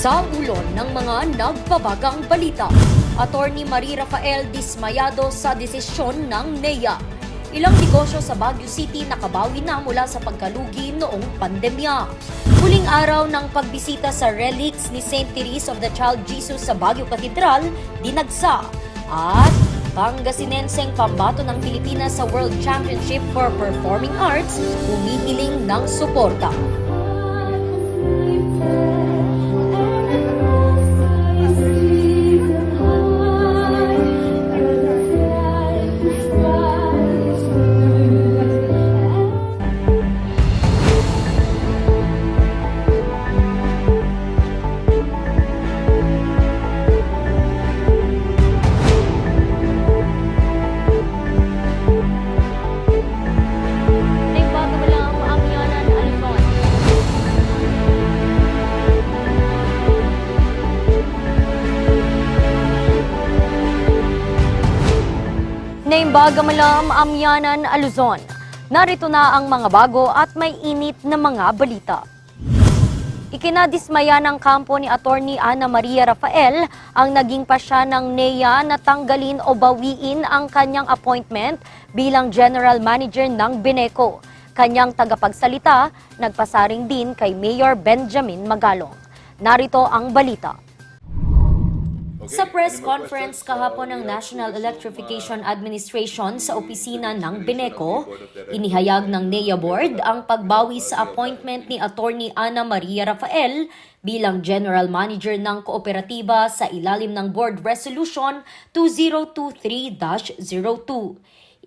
Sa ulo ng mga nagbabagang balita, Attorney Marie Rafael dismayado sa desisyon ng NEA. Ilang negosyo sa Baguio City nakabawi na mula sa pagkalugi noong pandemya. Huling araw ng pagbisita sa relics ni St. Therese of the Child Jesus sa Baguio Cathedral, dinagsa. At Pangasinenseng pambato ng Pilipinas sa World Championship for Performing Arts, humihiling ng suporta. Naimbaga Malam, Amyanan, Luzon. Narito na ang mga bago at may init na mga balita. Ikinadismaya ng kampo ni Attorney Ana Maria Rafael ang naging pasya ng NEA na tanggalin o bawiin ang kanyang appointment bilang General Manager ng Beneco. Kanyang tagapagsalita, nagpasaring din kay Mayor Benjamin Magalong. Narito ang balita. Sa press conference kahapon ng National Electrification Administration sa opisina ng Beneco, inihayag ng NEA Board ang pagbawi sa appointment ni Attorney Ana Maria Rafael bilang General Manager ng kooperatiba sa ilalim ng Board Resolution 2023-02.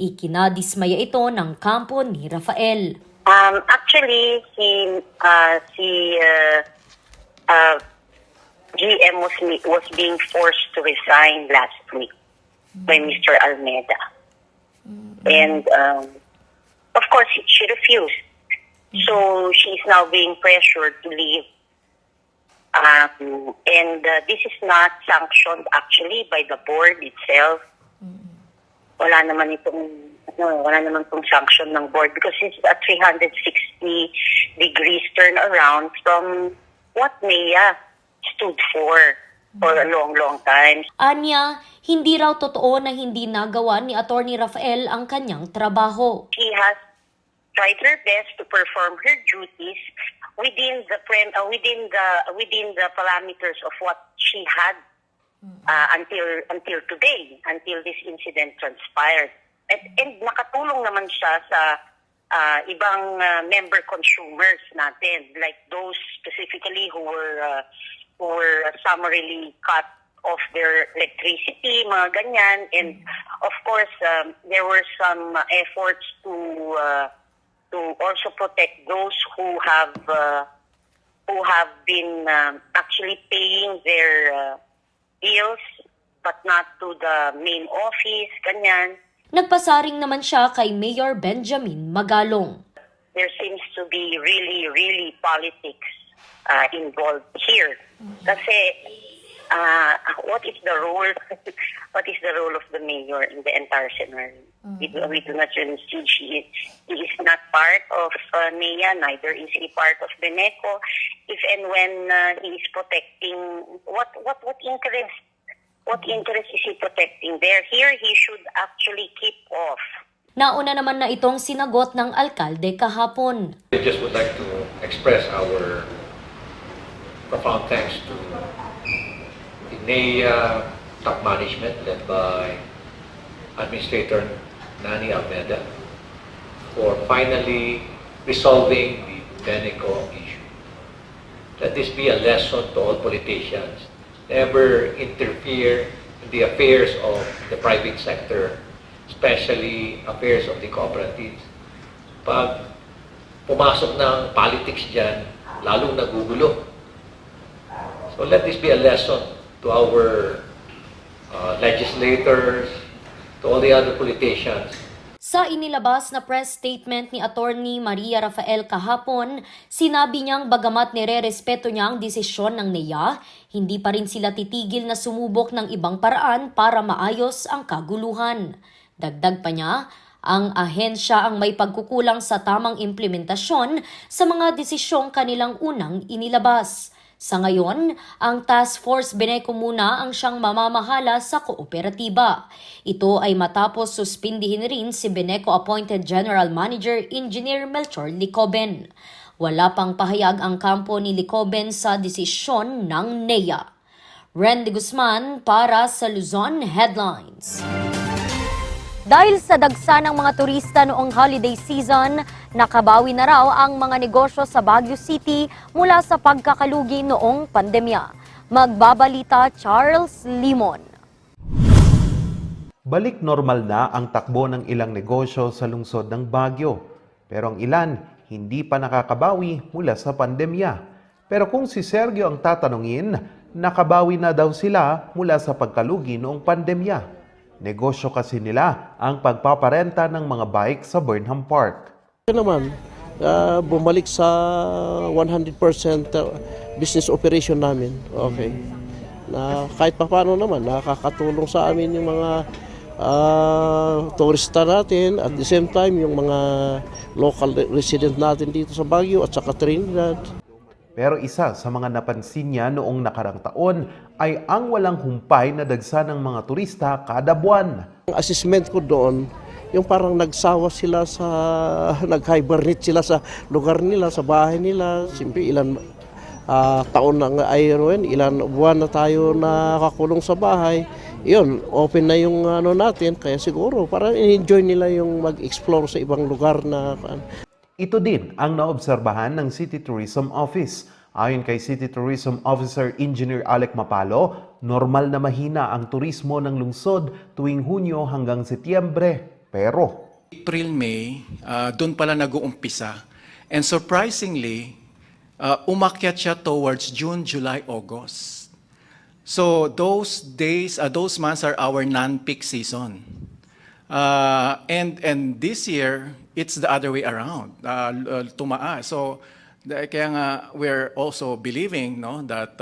Ikinadismaya ito ng kampo ni Rafael. Actually, GM was being forced to resign last week by Mr. Almeida. And of course, she refused. So she is now being pressured to leave. And this is not sanctioned actually by the board itself. Wala naman itong sanction ng board because it's a 360 degrees turnaround from what NEA stood for a long time. Anya, hindi raw totoo na hindi nagawa ni Attorney Rafael ang kanyang trabaho. She has tried her best to perform her duties within the parameters of what she had until today, until this incident transpired. And nakatulong naman siya sa ibang member consumers natin, like those specifically who were summarily cut off their electricity, mga ganyan. And of course, there were some efforts to also protect those who have been actually paying their bills, but not to the main office, ganyan. Nagpasaring naman siya kay Mayor Benjamin Magalong. There seems to be really politics involved here. Kasi what is the role of the mayor in the entire scenario? We do not really see he is not part of NEA, neither is he part of Beneco. If and when he is protecting what interest is he protecting there? Here he should actually keep off. Nauna naman na itong sinagot ng alkalde kahapon. I just would like to express our profound thanks to the NEA top management led by Administrator Nani Almeida for finally resolving the Beneco issue. Let this be a lesson to all politicians. Never interfere in the affairs of the private sector, especially affairs of the cooperatives. Pag pumasok ng politics dyan, lalong nagugulo. So let this be a lesson to our legislators, to all the other politicians. Sa inilabas na press statement ni Attorney Maria Rafael kahapon, sinabi niyang bagamat nire-respeto niya ang desisyon ng NEA, hindi pa rin sila titigil na sumubok ng ibang paraan para maayos ang kaguluhan. Dagdag pa niya, ang ahensya ang may pagkukulang sa tamang implementasyon sa mga desisyong kanilang unang inilabas. Sa ngayon, ang Task Force Beneco muna ang siyang mamamahala sa kooperatiba. Ito ay matapos suspindihin rin si Beneco appointed General Manager Engineer Melchor Licoben. Wala pang pahayag ang kampo ni Licoben sa desisyon ng NEA. Randy Guzman para sa Luzon Headlines. Dahil sa dagsa ng mga turista noong holiday season, nakabawi na raw ang mga negosyo sa Baguio City mula sa pagkakalugi noong pandemya. Magbabalita Charles Limon. Balik normal na ang takbo ng ilang negosyo sa lungsod ng Baguio. Pero ang ilan hindi pa nakakabawi mula sa pandemya. Pero kung si Sergio ang tatanungin, nakabawi na daw sila mula sa pagkalugi noong pandemya. Negosyo kasi nila ang pagpaparenta ng mga bike sa Burnham Park. Naman, bumalik sa 100% business operation namin. Okay. Na kahit paano naman, nakakatulong sa amin yung mga turista natin at the same time yung mga local resident natin dito sa Baguio at saka Trinidad. Pero isa sa mga napansin niya noong nakarang taon ay ang walang humpay na dagsa ng mga turista kada buwan. Ang assessment ko doon, yung parang nagsawa sila sa, nag-hibernate sila sa lugar nila, sa bahay nila. Siyempre ilan taon na ilan buwan na tayo nakakulong sa bahay. Yun, open na yung natin, kaya siguro parang enjoy nila yung mag-explore sa ibang lugar na. Ito din ang naobserbahan ng City Tourism Office. Ayon kay City Tourism Officer Engineer Alec Mapalo, normal na mahina ang turismo ng lungsod tuwing Hunyo hanggang Setyembre. Pero April, May, doon pala nag-uumpisa. And surprisingly, umakyat siya towards June, July, August. So those days, those months are our non-peak season. And this year, it's the other way around, tumaas. So kaya nga we're also believing that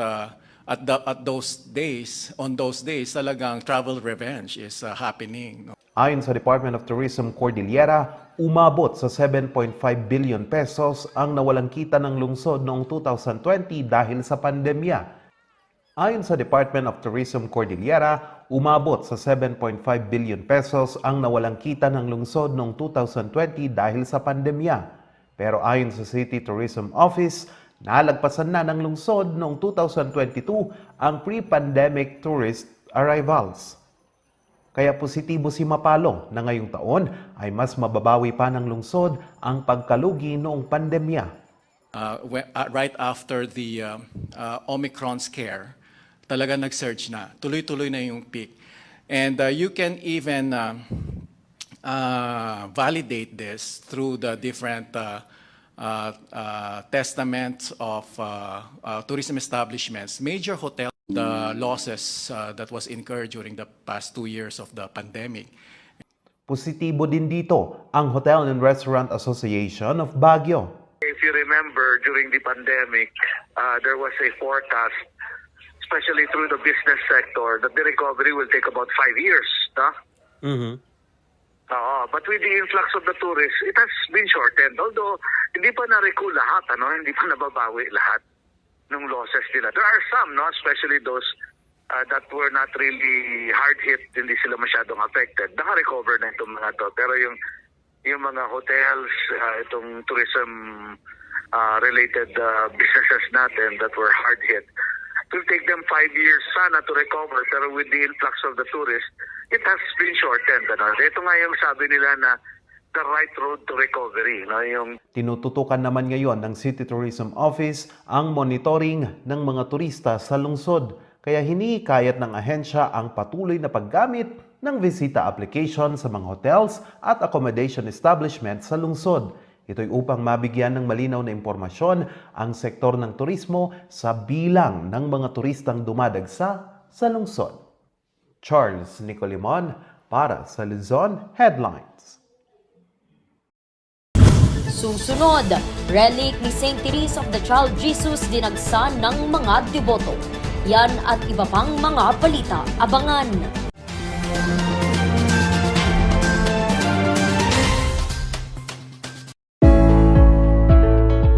at those days, on those days, talagang travel revenge is happening. ayon sa Department of Tourism Cordillera, umabot sa 7.5 billion pesos ang nawalang kita ng lungsod noong 2020 dahil sa pandemya. Ayon sa Department of Tourism Cordillera, umabot sa 7.5 billion pesos ang nawalang kita ng lungsod noong 2020 dahil sa pandemya. Pero ayon sa City Tourism Office, nalagpasan na ng lungsod noong 2022 ang pre-pandemic tourist arrivals. Kaya positibo si Mapalo na ngayong taon ay mas mababawi pa ng lungsod ang pagkalugi noong pandemya. Right after the Omicron scare, talaga nag-surge na. Tuloy-tuloy na yung peak. And you can even validate this through the different testaments of tourism establishments, major hotels, the losses that was incurred during the past 2 years of the pandemic. Positibo din dito ang Hotel and Restaurant Association of Baguio. If you remember, during the pandemic, there was a forecast, especially through the business sector, that the recovery will take about 5 years. No? Mm-hmm. But with the influx of the tourists, it has been shortened. Although, hindi pa na-recoup lahat, hindi pa nababawi lahat ng losses nila. There are some, especially those that were not really hard hit, hindi sila masyadong affected. Naka-recover na itong mga to. Pero yung mga hotels, itong tourism related businesses natin that were hard hit, it will take them 5 years sana to recover. Pero with the influx of the tourists, it has been shortened. Ito nga yung sabi nila na the right road to recovery. Yung Tinututukan naman ngayon ng City Tourism Office ang monitoring ng mga turista sa lungsod. Kaya hinihikayat ng ahensya ang patuloy na paggamit ng visita application sa mga hotels at accommodation establishment sa lungsod. Ito'y upang mabigyan ng malinaw na impormasyon ang sektor ng turismo sa bilang ng mga turistang dumadagsa sa lungsod. Charles Nicolimon para sa Luzon Headlines. Susunod, relic ni St. Therese of the Child Jesus dinagsa ng mga deboto. Yan at iba pang mga balita. Abangan!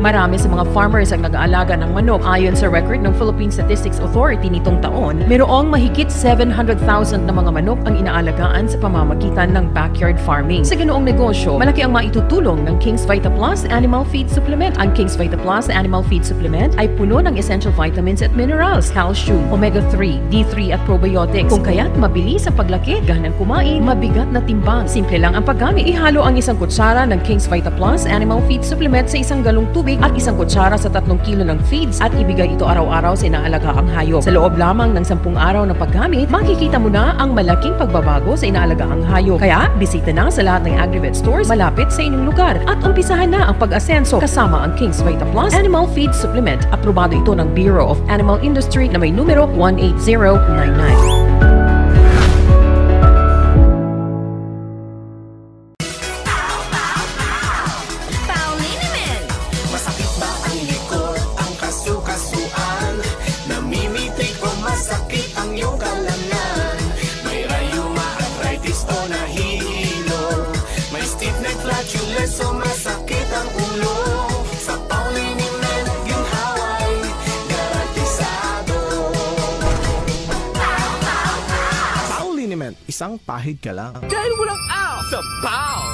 Marami sa mga farmers ang nag-aalaga ng manok. Ayon sa record ng Philippine Statistics Authority nitong taon, mayroong mahigit 700,000 na mga manok ang inaalagaan sa pamamagitan ng backyard farming. Sa ganoong negosyo, malaki ang maitutulong ng King's Vita Plus Animal Feed Supplement. Ang King's Vita Plus Animal Feed Supplement ay puno ng essential vitamins at minerals, calcium, omega-3, D3 at probiotics. Kung kaya't mabilis ang paglaki, ganang kumain, mabigat na timbang. Simple lang ang paggamit. Ihalo ang isang kutsara ng King's Vita Plus Animal Feed Supplement sa isang galong tubig at isang kutsara sa 3 kilo ng feeds at ibigay ito araw-araw sa inaalagaang hayop. Sa loob lamang ng 10 araw ng paggamit, makikita mo na ang malaking pagbabago sa inaalagaang hayop. Kaya, bisita na sa lahat ng Agrivet stores malapit sa inyong lugar at umpisahan na ang pag-asenso kasama ang King's Vita Plus Animal Feed Supplement. Aprobado ito ng Bureau of Animal Industry na may numero 18099. So masakit ang ulo sa Pauliniment ginhaway garantisado. Pauliniment, isang pahid ka lang. Dahil walang aw sa Pau!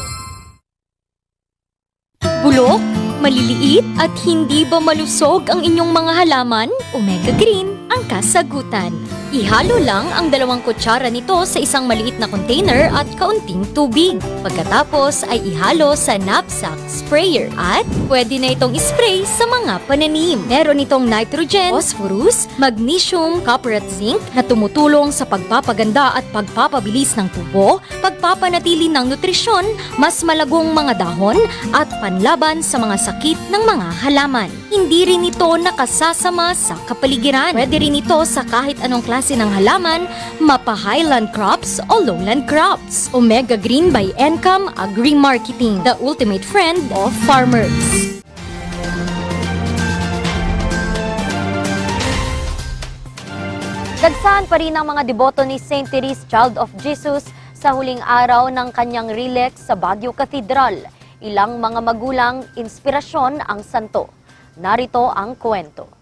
Bulok, maliliit at hindi ba malusog ang inyong mga halaman? Omega Green ang kasagutan. Ihalo lang ang 2 kutsara nito sa isang maliit na container at kaunting tubig. Pagkatapos ay ihalo sa knapsack sprayer at pwede na itong spray sa mga pananim. Meron itong nitrogen, phosphorus, magnesium, copper at zinc na tumutulong sa pagpapaganda at pagpapabilis ng tubo, pagpapanatili ng nutrisyon, mas malagong mga dahon at panlaban sa mga sakit ng mga halaman. Hindi rin ito nakasasama sa kapaligiran. Pwede rin ito sa kahit anong klase ng halaman, mapa highland crops o lowland crops. Omega Green by Encam Agri-Marketing, the ultimate friend of farmers. Dagsahan pa rin ang mga deboto ni St. Therese Child of Jesus sa huling araw ng kanyang relics sa Baguio Cathedral. Ilang mga magulang, inspirasyon ang santo. Narito ang kwento.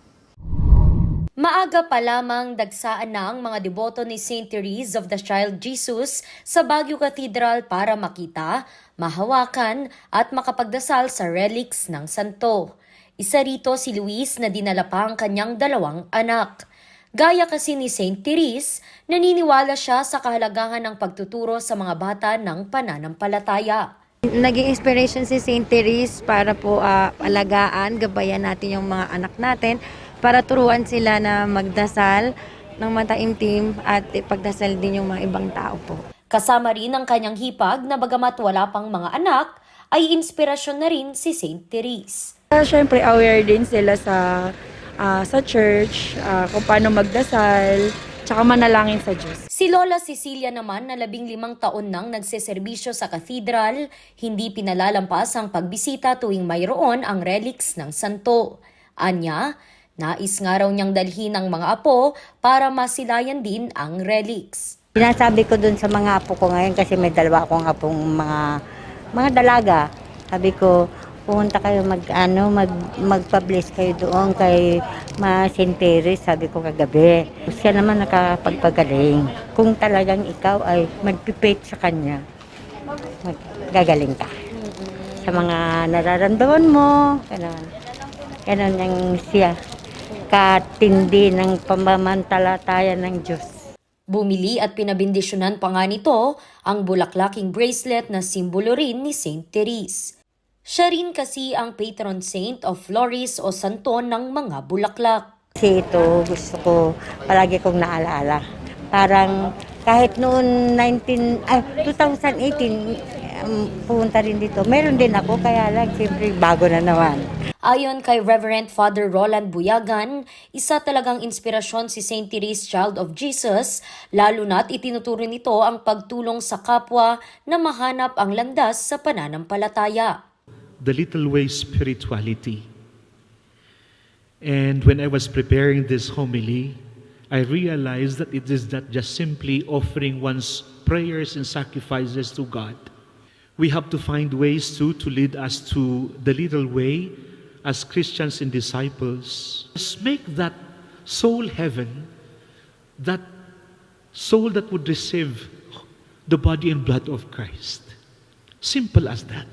Maaga pa lamang dagsaan ng mga deboto ni St. Therese of the Child Jesus sa Baguio Cathedral para makita, mahawakan at makapagdasal sa relics ng santo. Isa rito si Luis na dinala pa ang kanyang 2 anak. Gaya kasi ni St. Therese, naniniwala siya sa kahalagahan ng pagtuturo sa mga bata ng pananampalataya. Naging inspiration si St. Therese para po alagaan, gabayan natin yung mga anak natin para turuan sila na magdasal ng mataimtim at ipagdasal din yung mga ibang tao po. Kasama rin ang kanyang hipag na bagamat wala pang mga anak, ay inspirasyon na rin si St. Therese. Siyempre aware din sila sa church, kung paano magdasal, tsaka manalangin sa Diyos. Si Lola Cecilia naman na 15 taon nang nagseserbisyo sa cathedral, hindi pinalalampas ang pagbisita tuwing mayroon ang relics ng santo. Anya, nais nga raw niyang dalhin ang mga apo para masilayan din ang relics. Sinasabi ko dun sa mga apo ko ngayon kasi may 2 akong apong mga dalaga. Sabi ko, pumunta kayo magpa-bless kayo doon kay St. Therese, sabi ko kagabi. Siya naman nakapagpagaling. Kung talagang ikaw ay magpipate sa kanya, gagaling ka. Sa mga nararamdaman mo, ganon yung siya. Katindi ng pamamampalataya ng Diyos. Bumili at pinabindisyonan pa nga nito ang bulaklaking bracelet na simbolo rin ni St. Therese. Siya rin kasi ang patron saint of florists o santo ng mga bulaklak. Kasi ito gusto ko palagi kong naalala. Parang kahit noon 2018, pumunta rin dito. Meron din ako kaya lang siyempre bago na naman. Ayon kay Reverend Father Roland Buyagan, isa talagang inspirasyon si St. Therese Child of Jesus, lalo na't itinuturo nito ang pagtulong sa kapwa na mahanap ang landas sa pananampalataya. The little way spirituality. And when I was preparing this homily, I realized that it is not just simply offering one's prayers and sacrifices to God. We have to find ways to lead us to the little way as Christians and disciples, let's make that soul heaven, that soul that would receive the body and blood of Christ. Simple as that.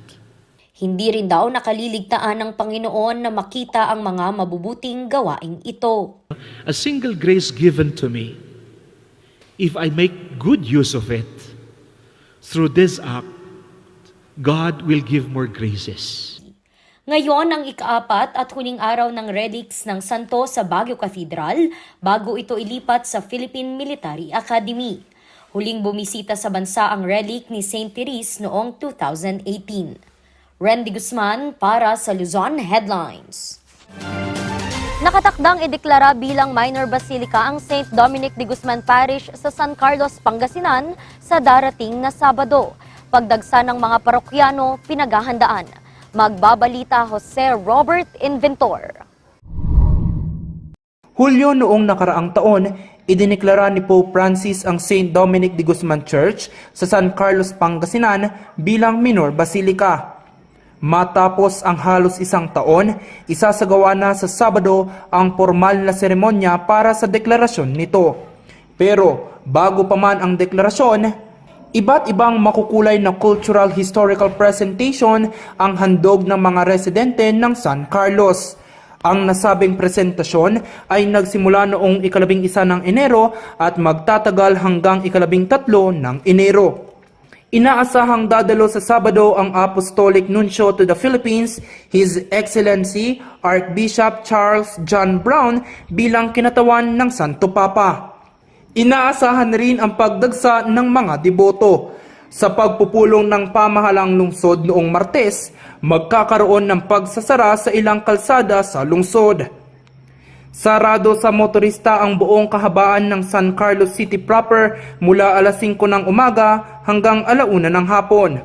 Hindi rin daw nakaliligtaan ng Panginoon na makita ang mga mabubuting gawaing ito. A single grace given to me, if I make good use of it, through this act, God will give more graces. Ngayon ang ika-4 at huling araw ng relics ng Santo sa Baguio Cathedral bago ito ilipat sa Philippine Military Academy. Huling bumisita sa bansa ang relic ni St. Therese noong 2018. Randy Guzman para sa Luzon Headlines. Nakatakdang ideklara bilang minor basilica ang St. Dominic de Guzman Parish sa San Carlos, Pangasinan sa darating na Sabado. Pagdagsa ng mga parokyano, pinaghahandaan. Magbabalita Jose Robert Inventor. Hulyo noong nakaraang taon, idineklara ni Pope Francis ang St. Dominic de Guzman Church sa San Carlos, Pangasinan bilang minor basilica. Matapos ang halos isang taon, isasagawa na sa Sabado ang formal na seremonya para sa deklarasyon nito. Pero bago pa man ang deklarasyon, iba't ibang makukulay na cultural historical presentation ang handog ng mga residente ng San Carlos. Ang nasabing presentasyon ay nagsimula noong 11 ng Enero at magtatagal hanggang 13 ng Enero. Inaasahang dadalo sa Sabado ang Apostolic Nuncio to the Philippines, His Excellency Archbishop Charles John Brown bilang kinatawan ng Santo Papa. Inaasahan rin ang pagdagsa ng mga deboto. Sa pagpupulong ng pamahalang lungsod noong Martes, magkakaroon ng pagsasara sa ilang kalsada sa lungsod. Sarado sa motorista ang buong kahabaan ng San Carlos City proper mula alas 5 ng umaga hanggang 1:00 ng hapon.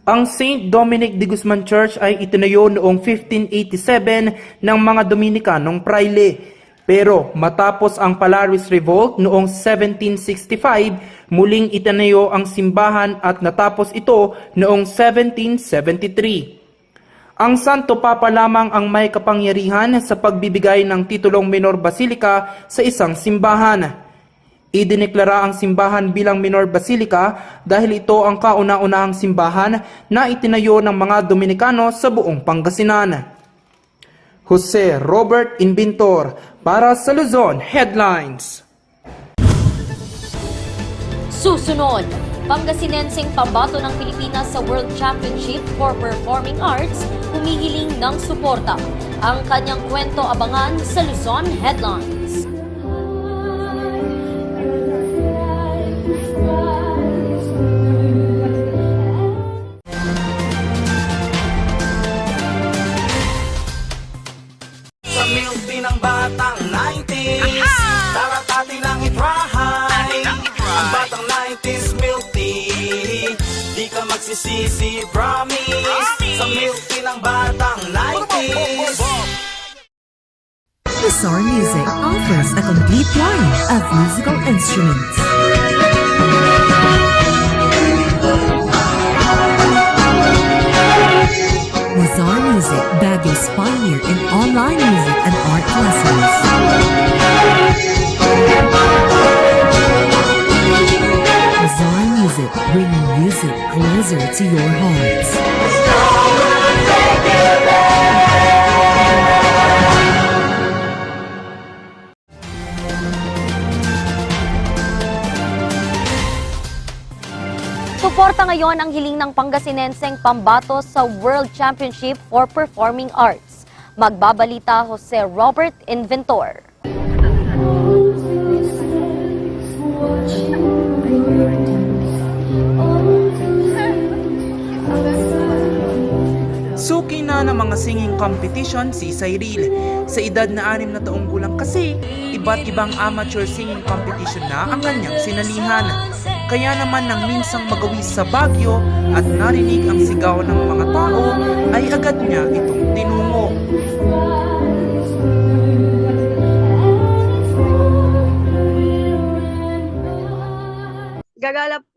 Ang St. Dominic de Guzman Church ay itinayo noong 1587 ng mga Dominikanong praile. Pero matapos ang Palaris Revolt noong 1765, muling itinayo ang simbahan at natapos ito noong 1773. Ang Santo Papa lamang ang may kapangyarihan sa pagbibigay ng titulong minor basilica sa isang simbahan. Idineklara ang simbahan bilang minor basilica dahil ito ang kauna-unahang simbahan na itinayo ng mga Dominikano sa buong Pangasinan. Jose Robert Inventor para sa Luzon Headlines. Susunod, Pangasinenseng pambato ng Pilipinas sa World Championship for Performing Arts humihiling ng suporta. Ang kanyang kwento abangan sa Luzon Headlines. Sa milk ng batang 90s, daratating ng itrahay. Ang batang 90s milk tea, di ka magsisisi, promise. Sa milk ng batang 90s. Bizarre Music offers a complete line of musical instruments. Bizarre Music, Baguio's pioneer in online music and art lessons. Bizarre Music, bringing music closer to your hearts. Suporta ngayon ang hiling ng Pangasinenseng pambato sa World Championship for Performing Arts. Magbabalita Jose Robert Inventor. Suki na ng mga singing competition si Cyril. Sa edad na 6 na taong gulang kasi, iba't ibang amateur singing competition na ang kanyang sinalihan. Kaya naman nang minsang magawis sa Baguio at narinig ang sigaw ng mga tao, ay agad niya itong tinungo.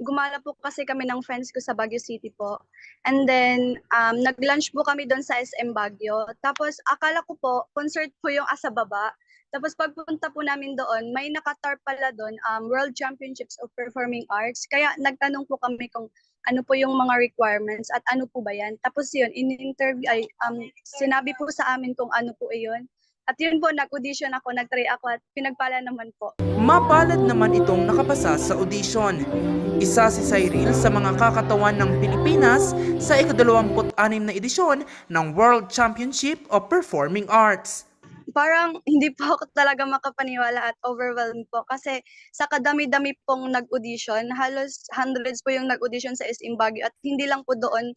gumala po kasi kami ng friends ko sa Baguio City po. And then, nag-lunch po kami doon sa SM Baguio. Tapos, akala ko po, concert po yung asa baba. Tapos, pagpunta po namin doon, may nakatarp pala doon, World Championships of Performing Arts. Kaya, nagtanong po kami kung ano po yung mga requirements at ano po ba yan. Tapos yun, in-interview, sinabi po sa amin kung ano po yun. At yun po, nag-audition ako, nag-try ako at pinagpala naman po. Mapalad naman itong nakapasa sa audition. Isa si Cyril sa mga kakatawan ng Pilipinas sa ika-26 na edisyon ng World Championship of Performing Arts. Parang hindi po ako talaga makapaniwala at overwhelmed po kasi sa kadami-dami pong nag-audition, halos hundreds po yung nag-audition sa SM Baguio at hindi lang po doon,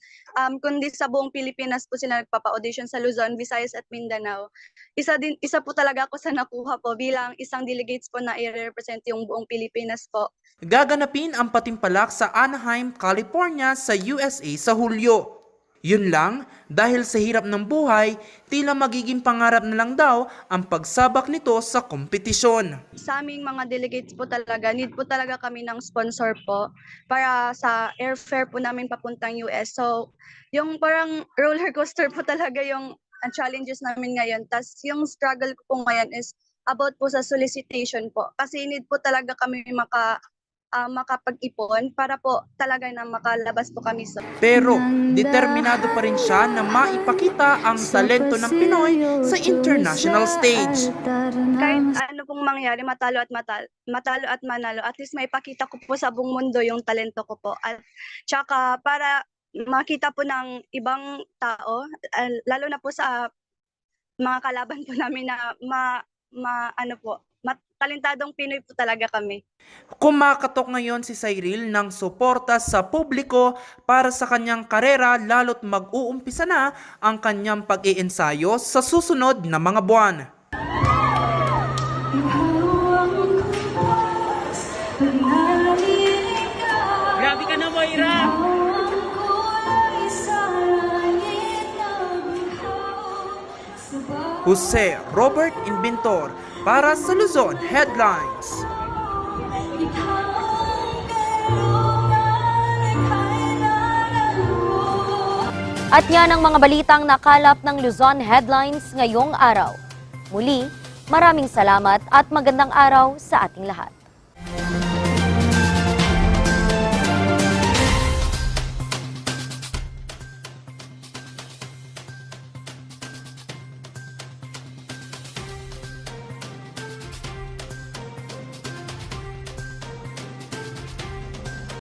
kundi sa buong Pilipinas po sila nagpapa-audition sa Luzon, Visayas at Mindanao. Isa po talaga ako sa nakuha po bilang isang delegates po na i-represent yung buong Pilipinas po. Gaganapin ang patimpalak sa Anaheim, California sa USA sa Hulyo. Yun lang, dahil sa hirap ng buhay, tila magiging pangarap na lang daw ang pagsabak nito sa kompetisyon. Sa aming mga delegates po talaga, need po talaga kami ng sponsor po para sa airfare po namin papuntang US. So, yung parang roller coaster po talaga yung challenges namin ngayon. Tas yung struggle ko po ngayon is about po sa solicitation po. Kasi need po talaga kami makapag-ipon para po talaga na makalabas po kami sa. Pero determinado pa rin siya na maipakita ang talento ng Pinoy sa international stage. Kahit ano pong mangyari, matalo at manalo, at least may pakita ko po sa buong mundo yung talento ko po. At tsaka para makita po ng ibang tao, lalo na po sa mga kalaban po namin na talentadong Pinoy po talaga kami. Kumakatok ngayon si Cyril ng suporta sa publiko para sa kanyang karera lalo't mag-uumpisa na ang kanyang pag-iensayo sa susunod na mga buwan. Grabe ka na, Moira! Jose Robert Inventor para sa Luzon Headlines. At yan ang mga balitang nakalap ng Luzon Headlines ngayong araw. Muli, maraming salamat at magandang araw sa ating lahat.